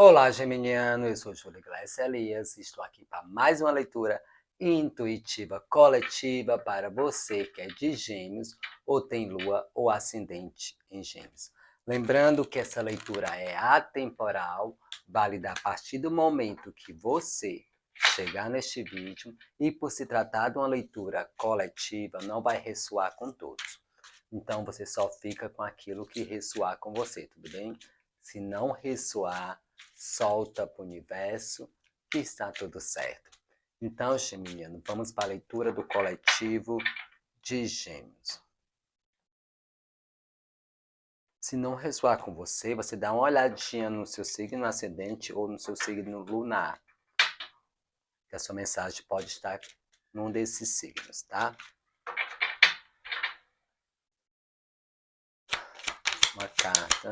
Olá, geminiano, eu sou Júlio Gleice Elias e estou aqui para mais uma leitura intuitiva coletiva para você que é de Gêmeos ou tem lua ou ascendente em Gêmeos. Lembrando que essa leitura é atemporal, válida a partir do momento que você chegar neste vídeo e por se tratar de uma leitura coletiva, não vai ressoar com todos. Então você só fica com aquilo que ressoar com você, tudo bem? Se não ressoar, solta para o universo que está tudo certo. Então, geminiano, vamos para a leitura do coletivo de Gêmeos. Se não ressoar com você, você dá uma olhadinha no seu signo ascendente ou no seu signo lunar. Que a sua mensagem pode estar num desses signos, tá? Uma carta.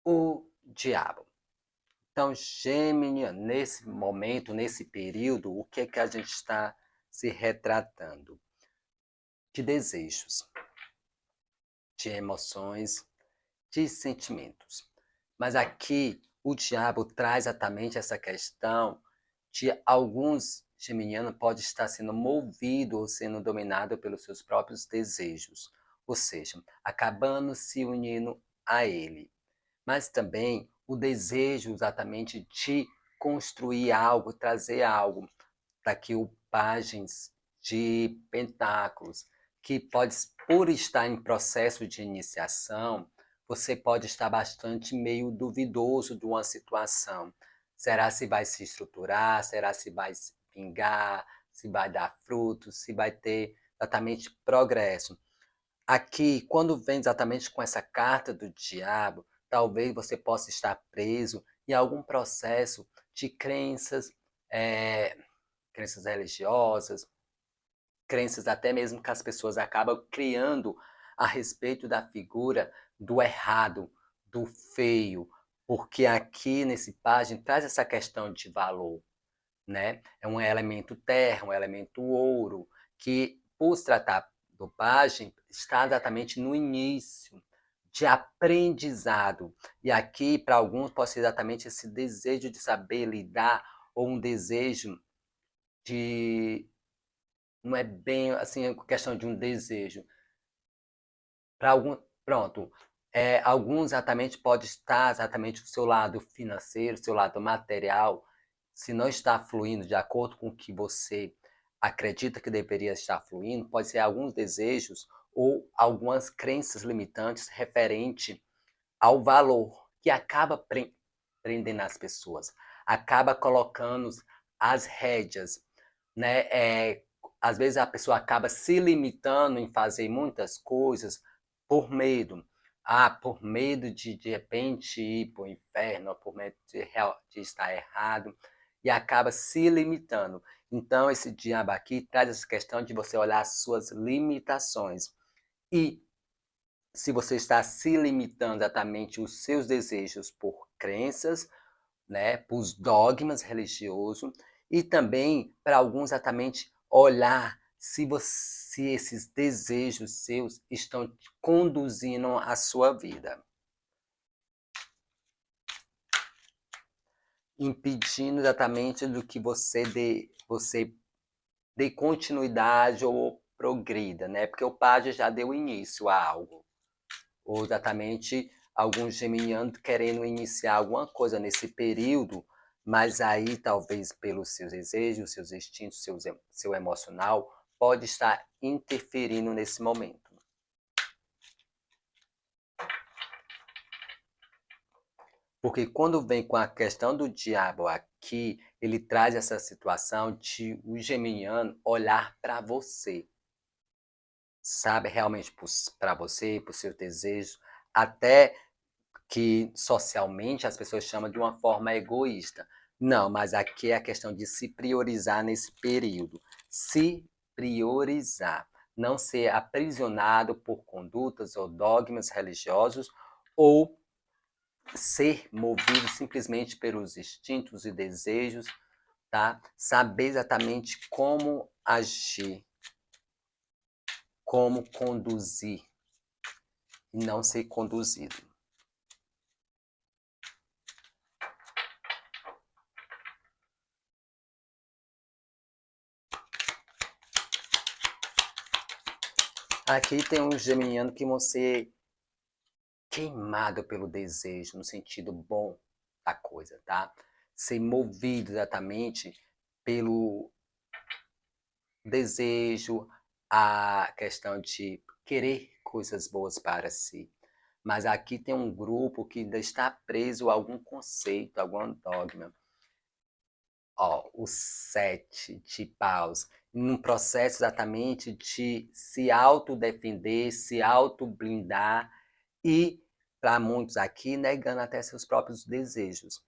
O diabo. Então, geminiano, nesse momento, nesse período, o que é que a gente está se retratando? De desejos, de emoções, de sentimentos. Mas aqui o diabo traz exatamente essa questão de alguns geminianos pode estar sendo movido ou sendo dominado pelos seus próprios desejos, ou seja, acabando se unindo a ele. Mas também o desejo exatamente de construir algo, trazer algo. Está aqui o Pagens de Pentáculos, que pode, por estar em processo de iniciação, você pode estar bastante meio duvidoso de uma situação. Será se vai se estruturar? Será se vai se vingar? Se vai dar frutos? Se vai ter exatamente progresso? Aqui, quando vem exatamente com essa carta do diabo, talvez você possa estar preso em algum processo de crenças, crenças religiosas, crenças até mesmo que as pessoas acabam criando a respeito da figura do errado, do feio, porque aqui nesse página traz essa questão de valor, né? É um elemento terra, um elemento ouro, que por se tratar do pajem, está exatamente no início de aprendizado. E aqui, para alguns, pode ser exatamente esse desejo de saber lidar, ou um desejo de... Não é bem assim, questão de um desejo. Para algum, pronto, alguns exatamente pode estar exatamente o seu lado financeiro, o seu lado material, se não está fluindo de acordo com o que você acredita que deveria estar fluindo, pode ser alguns desejos ou algumas crenças limitantes referente ao valor que acaba prendendo as pessoas, acaba colocando as rédeas, né? Às vezes a pessoa acaba se limitando em fazer muitas coisas por medo. Por medo de repente ir para o inferno, por medo de estar errado, e acaba se limitando. Então, esse diabo aqui traz essa questão de você olhar as suas limitações. E se você está se limitando exatamente os seus desejos por crenças, né, por dogmas religiosos, e também para alguns exatamente olhar se esses desejos seus estão conduzindo a sua vida, impedindo exatamente do que você dê continuidade ou progrida, né? Porque o pajem já deu início a algo, ou exatamente alguns geminianos querendo iniciar alguma coisa nesse período, mas aí talvez pelos seus desejos, seus instintos, seu emocional, pode estar interferindo nesse momento. Porque quando vem com a questão do diabo aqui, ele traz essa situação de o geminiano olhar para você, sabe, realmente para você, para os seus desejos, até que socialmente as pessoas chamam de uma forma egoísta. Não, mas aqui é a questão de se priorizar nesse período. Se priorizar. Não ser aprisionado por condutas ou dogmas religiosos ou ser movido simplesmente pelos instintos e desejos, tá? Saber exatamente como agir, como conduzir, e não ser conduzido. Aqui tem um geminiano que vão ser queimado pelo desejo, no sentido bom da coisa, tá? Ser movido exatamente pelo desejo, a questão de querer coisas boas para si. Mas aqui tem um grupo que ainda está preso a algum conceito, a algum dogma. Ó, o 7 de paus, num processo exatamente de se autodefender, se autoblindar e, para muitos aqui, negando até seus próprios desejos,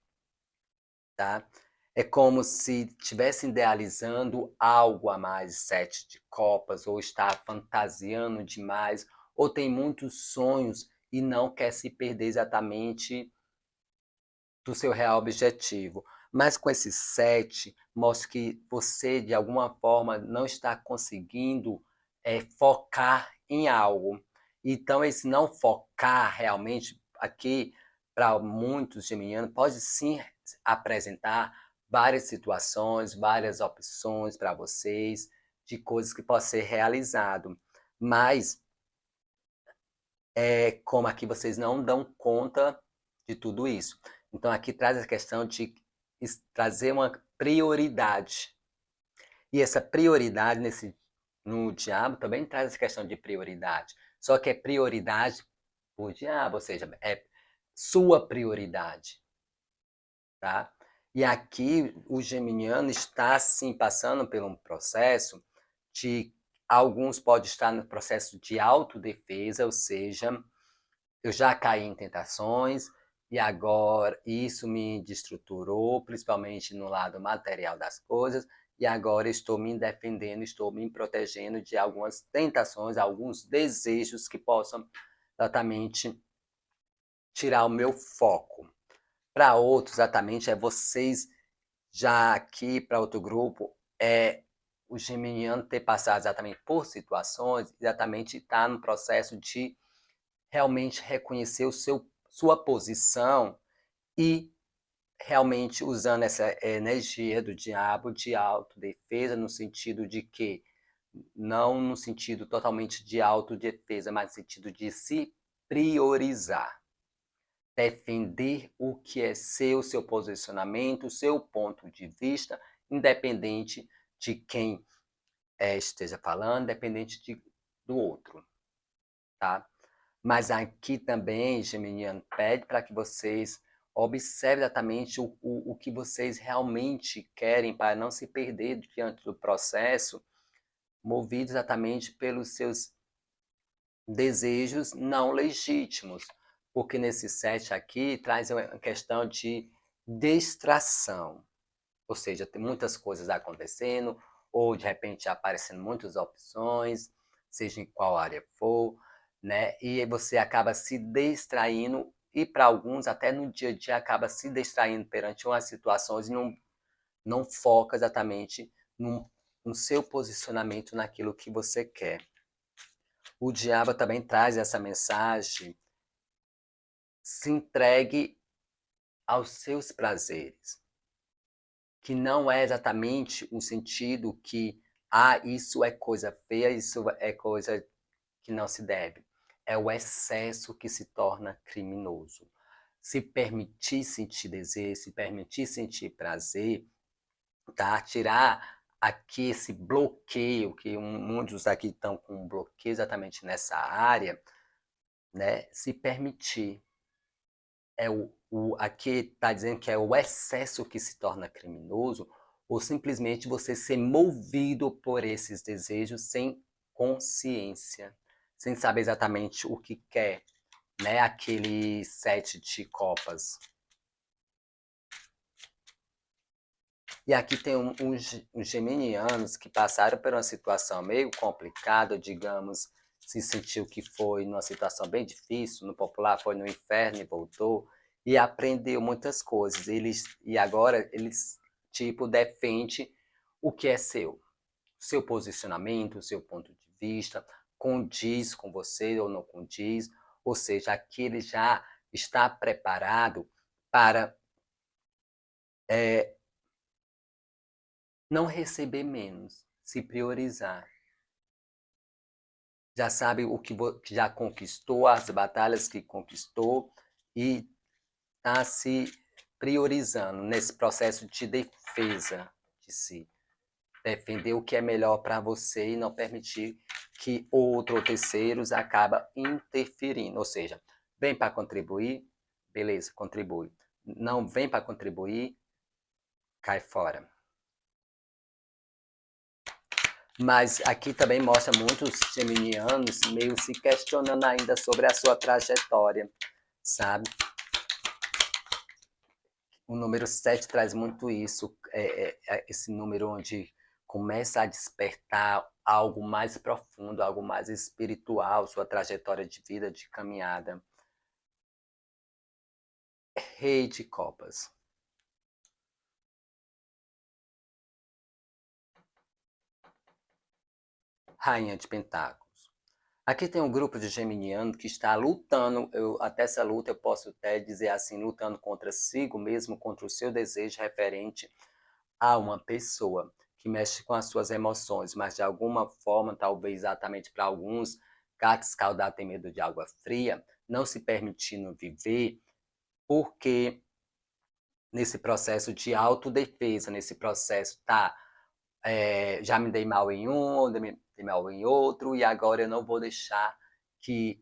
tá? É como se estivessem idealizando algo a mais, 7 de copas, ou está fantasiando demais, ou tem muitos sonhos e não quer se perder exatamente do seu real objetivo. Mas com esse 7, mostra que você, de alguma forma, não está conseguindo focar em algo. Então, esse não focar realmente, aqui, para muitos geminianos, pode sim apresentar várias situações, várias opções para vocês, de coisas que podem ser realizadas. Mas, como aqui vocês não dão conta de tudo isso. Então, aqui traz a questão de trazer uma prioridade. E essa prioridade no diabo também traz essa questão de prioridade. Só que é prioridade por diabo, ou seja, é sua prioridade. Tá? E aqui o geminiano está, sim, passando por um processo de... Alguns podem estar no processo de autodefesa, ou seja, eu já caí em tentações e agora isso me destruturou, principalmente no lado material das coisas, e agora estou me defendendo, estou me protegendo de algumas tentações, alguns desejos que possam exatamente tirar o meu foco. Para outros, exatamente, vocês já aqui, para outro grupo, o geminiano ter passado exatamente por situações, exatamente estar no processo de realmente reconhecer sua posição e realmente usando essa energia do diabo de autodefesa, no sentido de que, não no sentido totalmente de autodefesa, mas no sentido de se priorizar. Defender o que é seu posicionamento, seu ponto de vista, independente de quem esteja falando, independente do outro, tá? Mas aqui também, geminiano, pede para que vocês observem exatamente o que vocês realmente querem, para não se perder diante do processo, movido exatamente pelos seus desejos não legítimos. Porque nesse 7 aqui traz uma questão de distração. Ou seja, tem muitas coisas acontecendo, ou de repente aparecendo muitas opções, seja em qual área for, né? E você acaba se distraindo, e para alguns, até no dia a dia, acaba se distraindo perante umas situações e não foca exatamente no seu posicionamento naquilo que você quer. O diabo também traz essa mensagem: se entregue aos seus prazeres, que não é exatamente um sentido que, isso é coisa feia, isso é coisa que não se deve. É o excesso que se torna criminoso. Se permitir sentir desejo, se permitir sentir prazer, tá? Tirar aqui esse bloqueio, que muitos aqui estão com um bloqueio exatamente nessa área, né? Se permitir. Aqui está dizendo que é o excesso que se torna criminoso, ou simplesmente você ser movido por esses desejos sem consciência, sem saber exatamente o que quer, né? Aquele 7 de copas. E aqui tem uns geminianos que passaram por uma situação meio complicada, digamos, se sentiu que foi numa situação bem difícil, no popular foi no inferno e voltou, e aprendeu muitas coisas. E agora eles, tipo, defende o que é seu posicionamento, o seu ponto de vista, condiz com você ou não condiz, ou seja, aqui ele já está preparado para não receber menos, se priorizar. Já sabe o que já conquistou, as batalhas que conquistou e está se priorizando nesse processo de defesa de si. Defender o que é melhor para você e não permitir que outro ou terceiros acaba interferindo. Ou seja, vem para contribuir, beleza, contribui. Não vem para contribuir, cai fora. Mas aqui também mostra muitos geminianos meio se questionando ainda sobre a sua trajetória, sabe? O número 7 traz muito isso, esse número onde começa a despertar algo mais profundo, algo mais espiritual, sua trajetória de vida, de caminhada. Rei de Copas. Rainha de Pentáculos. Aqui tem um grupo de geminiano que está lutando, até essa luta eu posso até dizer assim, lutando contra si mesmo, contra o seu desejo referente a uma pessoa que mexe com as suas emoções, mas de alguma forma, talvez exatamente para alguns, gato escaldado tem medo de água fria, não se permitindo viver, porque nesse processo de autodefesa, nesse processo, já me dei mal em um, me dei mal em outro, e agora eu não vou deixar que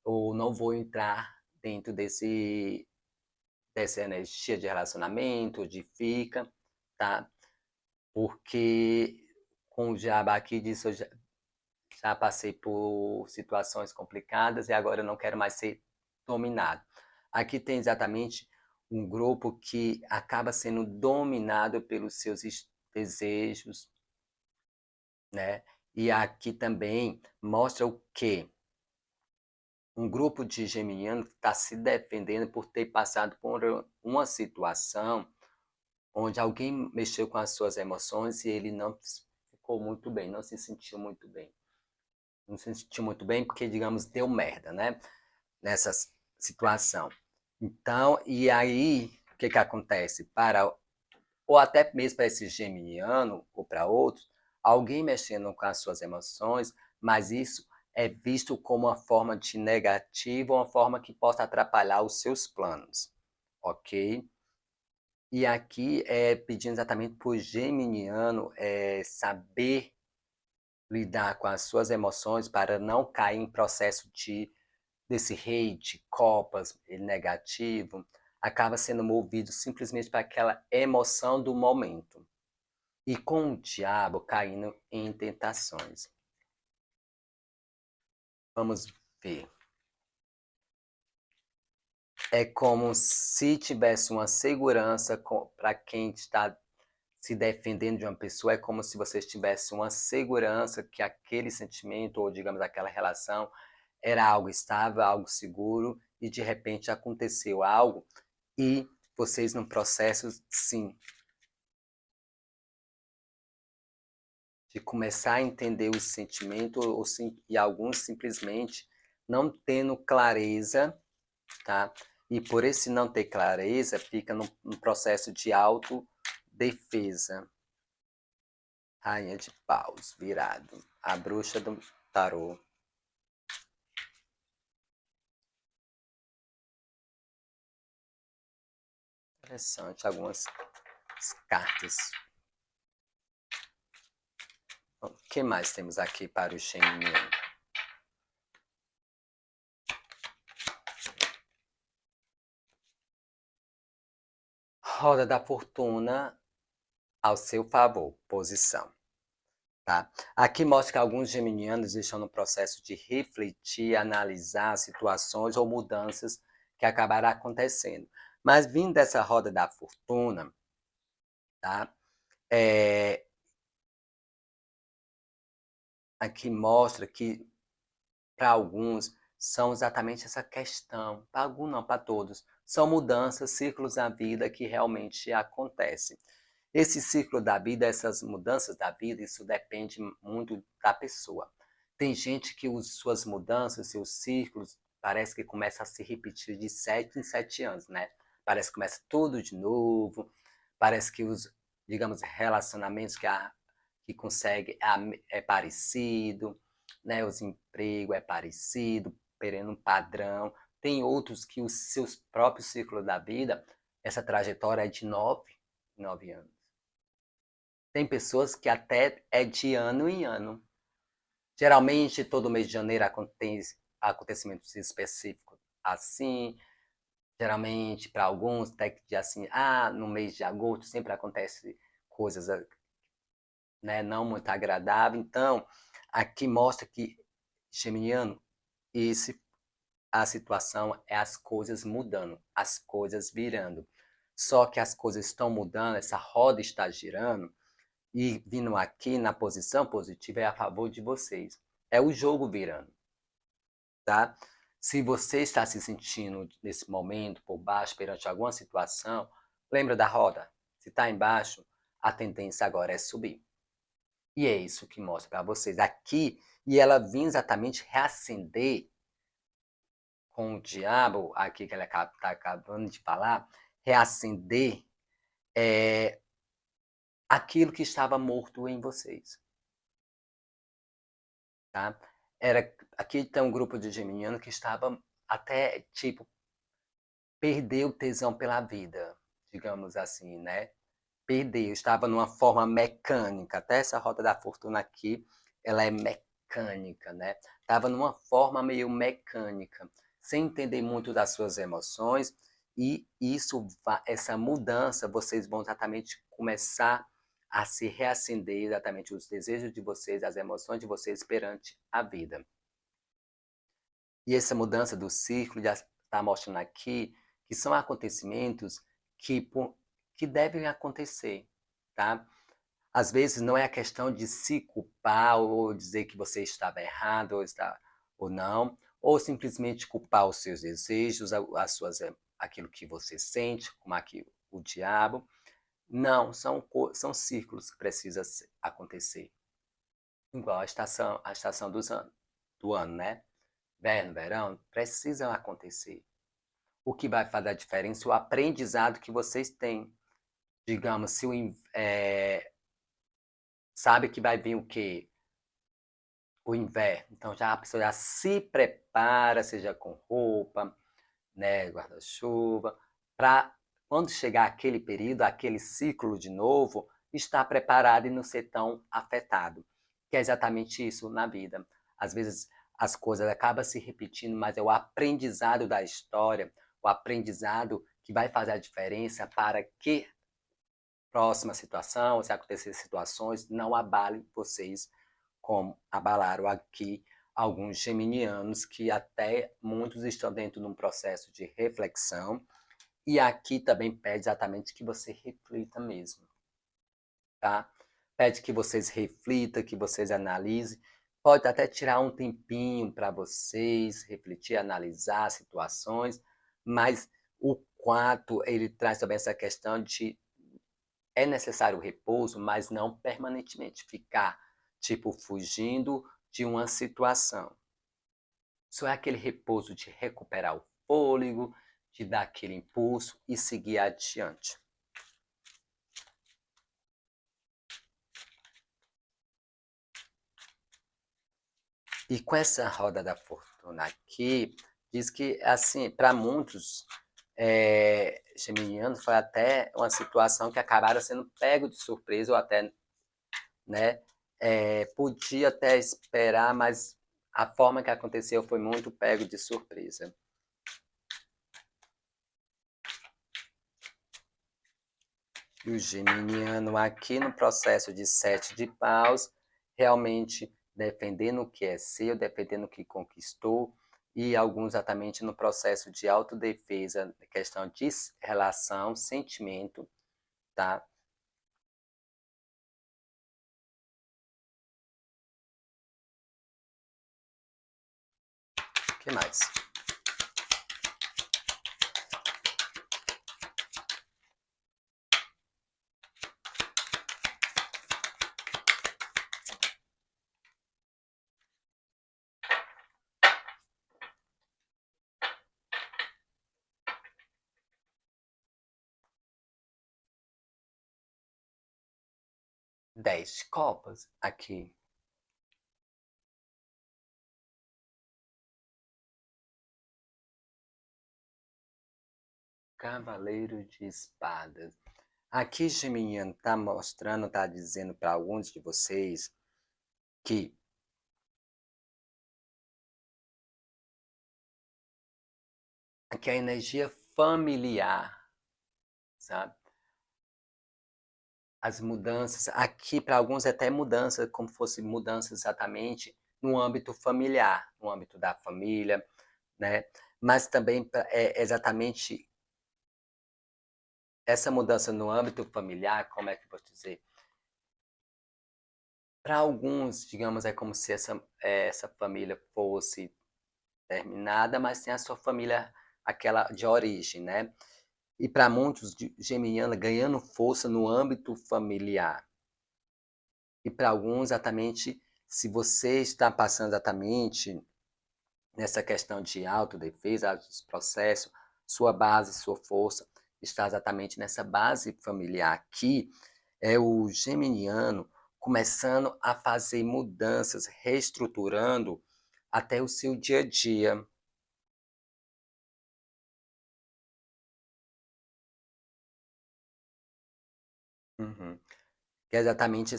ou não vou entrar dentro dessa energia de relacionamento, de fica, tá? Porque com o diabo aqui disso, eu já passei por situações complicadas e agora eu não quero mais ser dominado. Aqui tem exatamente um grupo que acaba sendo dominado pelos seus desejos, né? E aqui também mostra o quê? Um grupo de geminiano que está se defendendo por ter passado por uma situação onde alguém mexeu com as suas emoções e ele não ficou muito bem, não se sentiu muito bem. Não se sentiu muito bem porque, digamos, deu merda, né? Nessa situação. Então, e aí, o que que acontece? Ou até mesmo para esse geminiano, ou para outros, alguém mexendo com as suas emoções, mas isso é visto como uma forma de negativo, uma forma que possa atrapalhar os seus planos, ok? E aqui é pedindo exatamente para o geminiano saber lidar com as suas emoções para não cair em processo desse hate, copas negativo, acaba sendo movido simplesmente para aquela emoção do momento. E com o diabo caindo em tentações. Vamos ver. É como se tivesse uma segurança para quem está se defendendo de uma pessoa, é como se você tivesse uma segurança que aquele sentimento, ou digamos aquela relação, era algo estável, algo seguro, e de repente aconteceu algo, e vocês num processo, sim, de começar a entender os sentimentos, e alguns simplesmente não tendo clareza, tá? E por esse não ter clareza, fica num processo de autodefesa. Rainha de Paus, virado. A bruxa do tarô. Interessante, algumas cartas. O que mais temos aqui para o geminiano? Roda da fortuna ao seu favor, posição. Tá? Aqui mostra que alguns geminianos estão no processo de refletir, analisar situações ou mudanças que acabará acontecendo. Mas vindo dessa roda da fortuna, tá? Aqui mostra que para alguns são exatamente essa questão, para alguns não, para todos, são mudanças, ciclos da vida que realmente acontecem. Esse ciclo da vida, essas mudanças da vida, isso depende muito da pessoa. Tem gente que suas mudanças, seus ciclos, parece que começa a se repetir de 7 em 7 anos, né? Parece que começa tudo de novo, parece que os, digamos, relacionamentos que consegue é parecido, né? Os empregos é parecido, querendo um padrão. Tem outros que os seus próprios ciclos da vida, essa trajetória é de 9 anos. Tem pessoas que até é de ano em ano. Geralmente, todo mês de janeiro acontece acontecimentos específicos assim. Geralmente, para alguns, até que assim, no mês de agosto sempre acontece coisas, né, não muito agradáveis. Então, aqui mostra que, geminiano, esse, a situação é as coisas mudando, as coisas virando. Só que as coisas estão mudando, essa roda está girando, e vindo aqui na posição positiva é a favor de vocês. É o jogo virando, tá? Se você está se sentindo nesse momento por baixo perante alguma situação, lembra da roda. Se está embaixo, a tendência agora é subir. E é isso que mostra para vocês aqui. E ela vem exatamente reacender com o diabo, aqui que ela está acabando de falar, reacender aquilo que estava morto em vocês. Tá? Aqui tem um grupo de geminiano que estava até, tipo, perdeu o tesão pela vida, digamos assim, né? Perdeu, estava numa forma mecânica. Até essa roda da fortuna aqui, ela é mecânica, né? Estava numa forma meio mecânica, sem entender muito das suas emoções. E essa mudança, vocês vão exatamente começar a se reacender exatamente os desejos de vocês, as emoções de vocês perante a vida. E essa mudança do ciclo já está mostrando aqui que são acontecimentos que devem acontecer, tá? Às vezes não é a questão de se culpar ou dizer que você estava errado ou não, ou simplesmente culpar os seus desejos, aquilo que você sente, como aqui o diabo. Não, são ciclos que precisam acontecer. Igual a estação do ano, né? Inverno, verão, precisam acontecer. O que vai fazer a diferença é o aprendizado que vocês têm. Digamos, se sabe que vai vir o quê? O inverno. Então já a pessoa já se prepara, seja com roupa, né, guarda-chuva, para quando chegar aquele período, aquele ciclo de novo, estar preparado e não ser tão afetado. Que é exatamente isso na vida. Às vezes as coisas acabam se repetindo, mas é o aprendizado da história, o aprendizado que vai fazer a diferença para que próxima situação, se acontecer situações, não abale vocês como abalaram aqui alguns geminianos que até muitos estão dentro de um processo de reflexão. E aqui também pede exatamente que você reflita mesmo, tá? Pede que vocês reflitam, que vocês analisem. Pode até tirar um tempinho para vocês refletir, analisar situações, mas o quarto, ele traz também essa questão de é necessário repouso, mas não permanentemente ficar, tipo, fugindo de uma situação. Só é aquele repouso de recuperar o fôlego, de dar aquele impulso e seguir adiante. E com essa roda da fortuna aqui, diz que, assim, para muitos geminianos, foi até uma situação que acabaram sendo pego de surpresa, ou até, né, podia até esperar, mas a forma que aconteceu foi muito pego de surpresa. E o geminiano aqui no processo de 7 de paus, realmente defendendo o que é seu, defendendo o que conquistou, e alguns exatamente no processo de autodefesa, questão de relação, sentimento, tá? O que mais? 10 de copas aqui. Cavaleiro de espadas. Aqui, Geminiano, tá mostrando, tá dizendo para alguns de vocês que aqui a energia familiar, sabe? As mudanças, aqui para alguns até mudança, como fosse mudança exatamente no âmbito familiar, no âmbito da família, né? Mas também é exatamente essa mudança no âmbito familiar, como é que eu vou dizer? Para alguns, digamos, é como se essa família fosse terminada, mas tem a sua família, aquela de origem, né? E para muitos, geminiana ganhando força no âmbito familiar. E para alguns, exatamente, se você está passando exatamente nessa questão de autodefesa, dos processos, sua base, sua força está exatamente nessa base familiar aqui, é o geminiano começando a fazer mudanças, reestruturando até o seu dia a dia. Uhum. Que é exatamente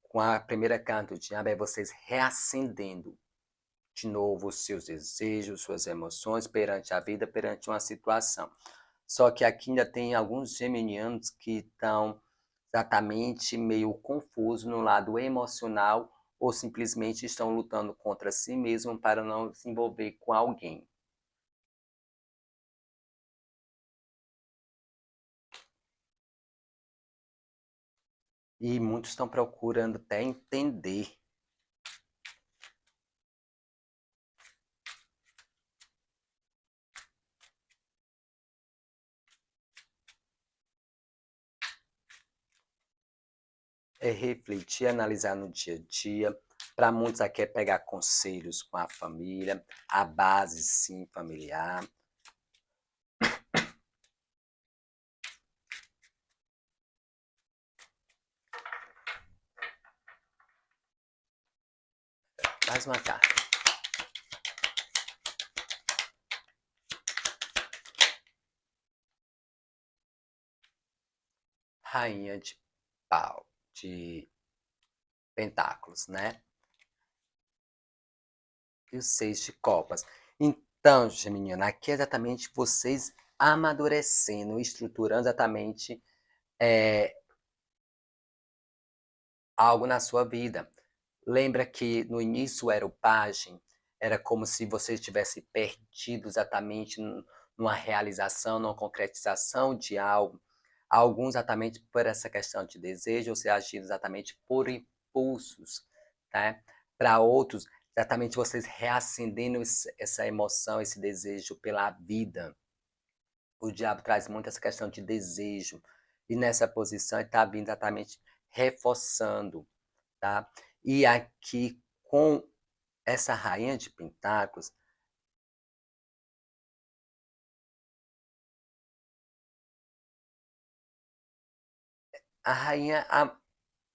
com a primeira carta do diabo, é vocês reacendendo de novo os seus desejos, suas emoções perante a vida, perante uma situação. Só que aqui ainda tem alguns geminianos que estão exatamente meio confusos no lado emocional ou simplesmente estão lutando contra si mesmo para não se envolver com alguém. E muitos estão procurando até entender. É refletir, analisar no dia a dia. Para muitos aqui é pegar conselhos com a família, a base sim familiar. Mais uma carta. Rainha de pau, de pentáculos, né? E o 6 de copas. Então, Geminiana, aqui é exatamente vocês amadurecendo, estruturando exatamente algo na sua vida. Lembra que no início era o pajem, era como se você estivesse perdido exatamente numa realização, numa concretização de algo. Alguns exatamente por essa questão de desejo, você agindo exatamente por impulsos, tá? Para outros, exatamente vocês reacendendo essa emoção, esse desejo pela vida. O diabo traz muito essa questão de desejo. E nessa posição ele está vindo exatamente reforçando, tá? E aqui com essa rainha de pentáculos, a rainha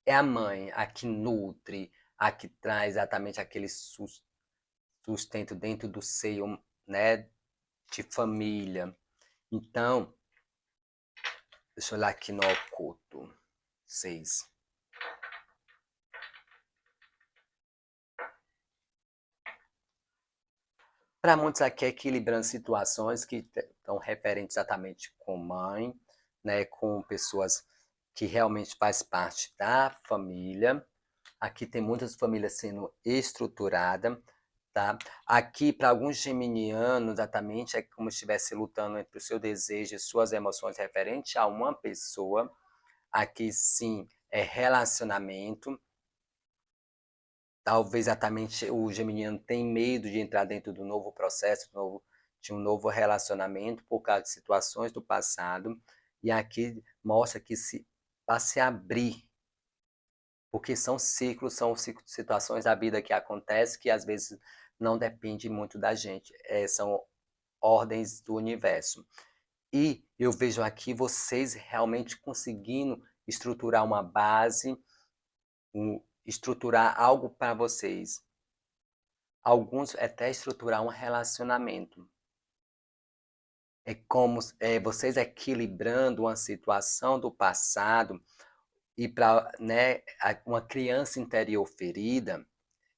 é a mãe, a que nutre, a que traz exatamente aquele sustento dentro do seio, né, de família. Então, deixa eu olhar aqui no oculto. 6. Para muitos aqui é equilibrando situações que estão referentes exatamente com mãe, né, com pessoas que realmente faz parte da família. Aqui tem muitas famílias sendo estruturadas, tá? Aqui, para alguns geminianos, exatamente, é como se estivesse lutando entre o seu desejo e suas emoções referente a uma pessoa. Aqui, sim, é relacionamento. Talvez exatamente o geminiano tem medo de entrar dentro do novo processo, de um novo relacionamento por causa de situações do passado. E aqui mostra que para se abrir, porque são ciclos, situações da vida que acontecem que às vezes não depende muito da gente, são ordens do universo. E eu vejo aqui vocês realmente conseguindo estruturar uma base, estruturar algo para vocês. Alguns até estruturar um relacionamento. É como vocês equilibrando uma situação do passado e para, né, uma criança interior ferida,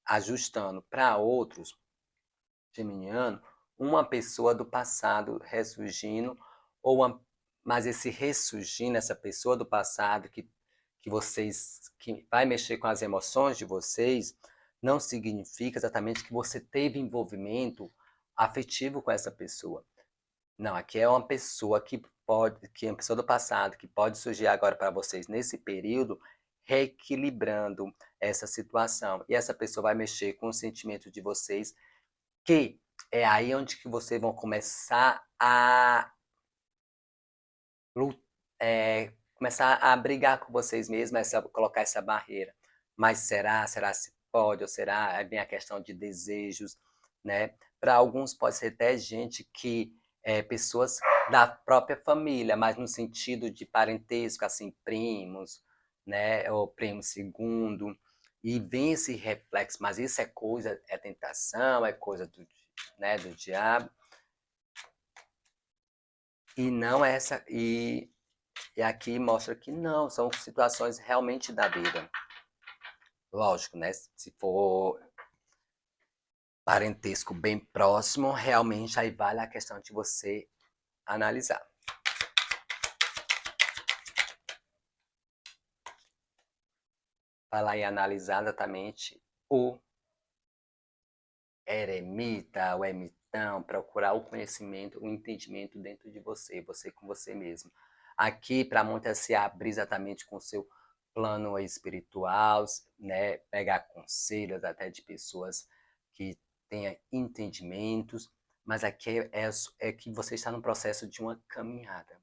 ajustando para outros, geminiano, uma pessoa do passado ressurgindo, mas esse ressurgindo, essa pessoa do passado que vai mexer com as emoções de vocês, não significa exatamente que você teve envolvimento afetivo com essa pessoa. Não, aqui é uma pessoa que é uma pessoa do passado, que pode surgir agora para vocês nesse período, reequilibrando essa situação. E essa pessoa vai mexer com o sentimento de vocês, que é aí onde que vocês vão começar a começar a brigar com vocês mesmos, colocar essa barreira. Mas será? Será se pode? Ou será? É bem a questão de desejos, né? Para alguns pode ser até gente que pessoas da própria família, mas no sentido de parentesco, assim, primos, né? Ou primo segundo. E vem esse reflexo, mas isso é coisa, é tentação, é coisa do diabo. E não essa. E aqui mostra que não, são situações realmente da vida. Lógico, né? Se for parentesco bem próximo, realmente aí vale a questão de você analisar. Vai lá e analisar exatamente o eremita, o ermitão, procurar o conhecimento, o entendimento dentro de você com você mesmo. Aqui, para muitas, se abrir exatamente com o seu plano espiritual, né? Pegar conselhos até de pessoas que tenham entendimentos, mas aqui é que você está no processo de uma caminhada.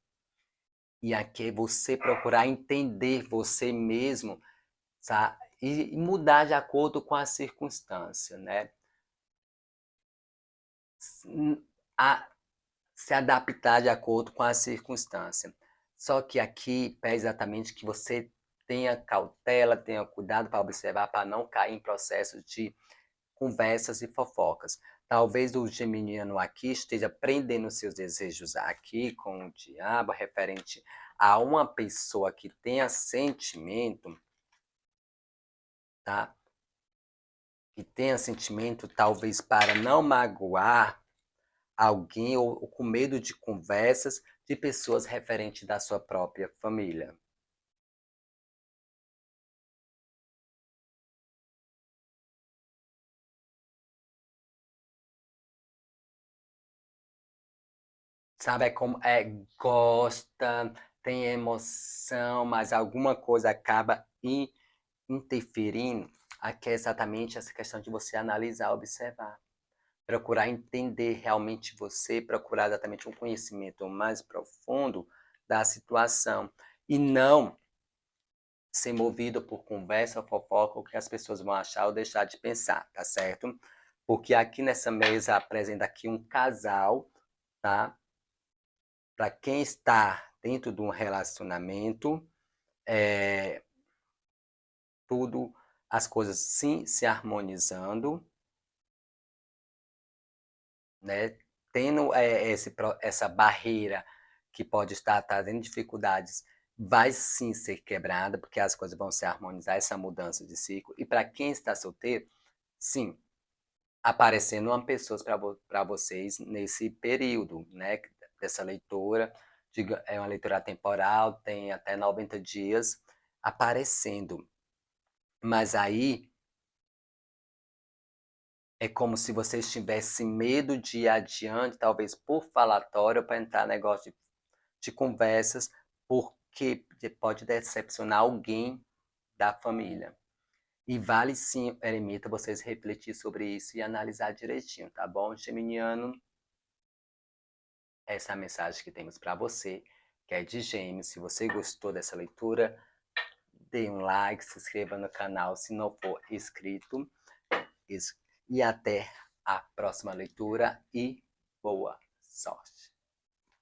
E aqui é você procurar entender você mesmo, sabe? E mudar de acordo com a circunstância, né? A se adaptar de acordo com a circunstância. Só que aqui é exatamente que você tenha cautela, tenha cuidado para observar, para não cair em processos de conversas e fofocas. Talvez o geminiano aqui esteja prendendo seus desejos aqui com o diabo, referente a uma pessoa que tenha sentimento, tá? Que tenha sentimento, talvez para não magoar alguém ou com medo de conversas de pessoas referentes da sua própria família. Sabe, é como gosta, tem emoção, mas alguma coisa acaba interferindo. Aqui é exatamente essa questão de você analisar, observar, procurar entender realmente você, procurar exatamente um conhecimento mais profundo da situação e não ser movido por conversa, fofoca, o que as pessoas vão achar ou deixar de pensar, tá certo? Porque aqui nessa mesa apresenta aqui um casal, tá? Para quem está dentro de um relacionamento, tudo, as coisas sim se harmonizando, né? Tendo essa barreira que pode estar trazendo dificuldades, vai sim ser quebrada, porque as coisas vão se harmonizar, essa mudança de ciclo. E para quem está solteiro, sim, aparecendo uma pessoa para vocês nesse período, né? Dessa leitura, é uma leitura temporal, tem até 90 dias aparecendo. Mas aí é como se vocês tivessem medo de ir adiante, talvez por falatório, para entrar negócio de conversas, porque pode decepcionar alguém da família. E vale sim, eremita, vocês refletir sobre isso e analisar direitinho, tá bom, geminiano? Essa é a mensagem que temos para você, que é de Gêmeos. Se você gostou dessa leitura, dê um like, se inscreva no canal se não for inscrito. E até a próxima leitura e boa sorte.